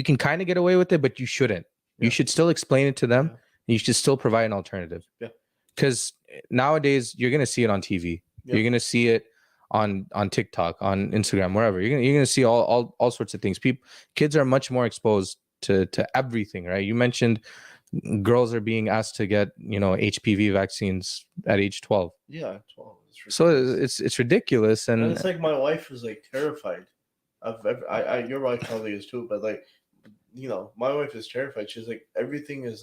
Speaker 2: can kind of get away with it, but you shouldn't. Yeah. You should still explain it to them. Yeah. You should still provide an alternative.
Speaker 1: Yeah.
Speaker 2: Because nowadays you're gonna see it on TV. Yeah. You're gonna see it on TikTok, on Instagram, wherever. You're gonna see all sorts of things. Kids are much more exposed to everything, right? You mentioned girls are being asked to get, you know, HPV vaccines at age 12.
Speaker 1: Yeah, 12.
Speaker 2: So it's ridiculous, and
Speaker 1: it's like my wife is like terrified. Your wife probably is too, but like, you know, my wife is terrified. She's like, everything is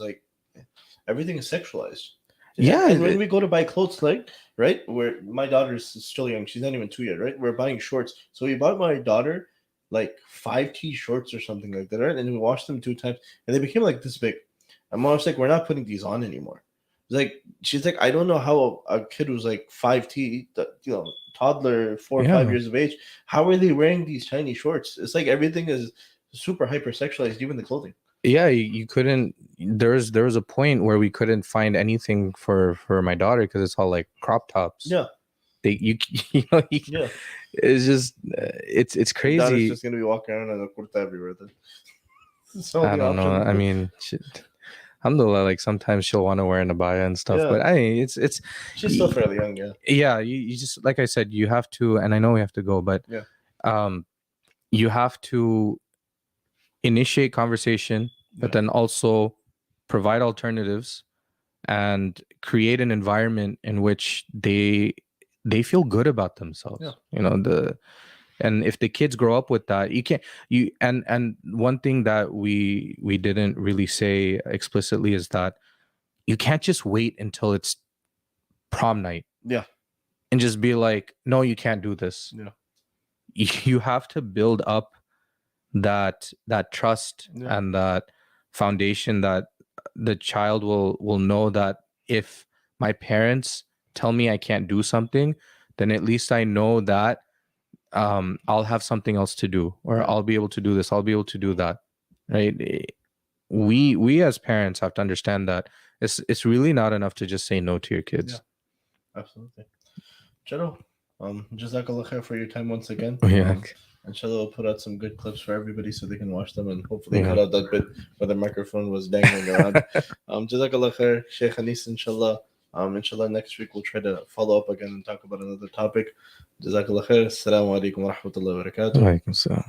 Speaker 1: sexualized.
Speaker 2: Yeah.
Speaker 1: And when we go to buy clothes, like, right, where my daughter is still young, she's not even 2 yet, right? We're buying shorts. So we bought my daughter like 5T shorts or something like that, right? And we washed them 2 times and they became like this big. And Mom's like, we're not putting these on anymore. Like, she's like, I don't know how a kid who's like 5T, you know, toddler, 4 or 5 years of age, how are they wearing these tiny shorts? It's like everything is super hyper sexualized, even the clothing.
Speaker 2: Yeah, you couldn't. There was a point where we couldn't find anything for my daughter because it's all like crop tops.
Speaker 1: Yeah,
Speaker 2: yeah. It's just it's crazy.
Speaker 1: Your daughter's just gonna be walking around in a kurta everywhere. Then.
Speaker 2: So I don't know. I mean, alhamdulillah, like sometimes she'll want to wear an abaya and stuff, but I mean, it's
Speaker 1: she's still fairly young. Yeah.
Speaker 2: Yeah, you just, like I said, you have to, and I know we have to go, but you have to initiate conversation, but then also provide alternatives and create an environment in which they feel good about themselves. Yeah. You know, and if the kids grow up with that, and one thing that we didn't really say explicitly is that you can't just wait until it's prom night.
Speaker 1: Yeah.
Speaker 2: And just be like, no, you can't do this.
Speaker 1: Yeah.
Speaker 2: You have to build up that trust and that foundation that the child will know that if my parents tell me I can't do something, then at least I know that I'll have something else to do, or I'll be able to do this, I'll be able to do that, right? We as parents have to understand that it's really not enough to just say no to your kids.
Speaker 1: Yeah, absolutely. Chalo, jazakallah khair for your time once again.
Speaker 2: Yeah.
Speaker 1: Inshallah, we'll put out some good clips for everybody so they can watch them, and hopefully cut out that bit where the microphone was dangling around. Jazakallah khair, Sheikh Anis, inshallah. Inshallah, next week we'll try to follow up again and talk about another topic. Jazakallah khair. Assalamu alaikum wa rahmatullahi wa barakatuh.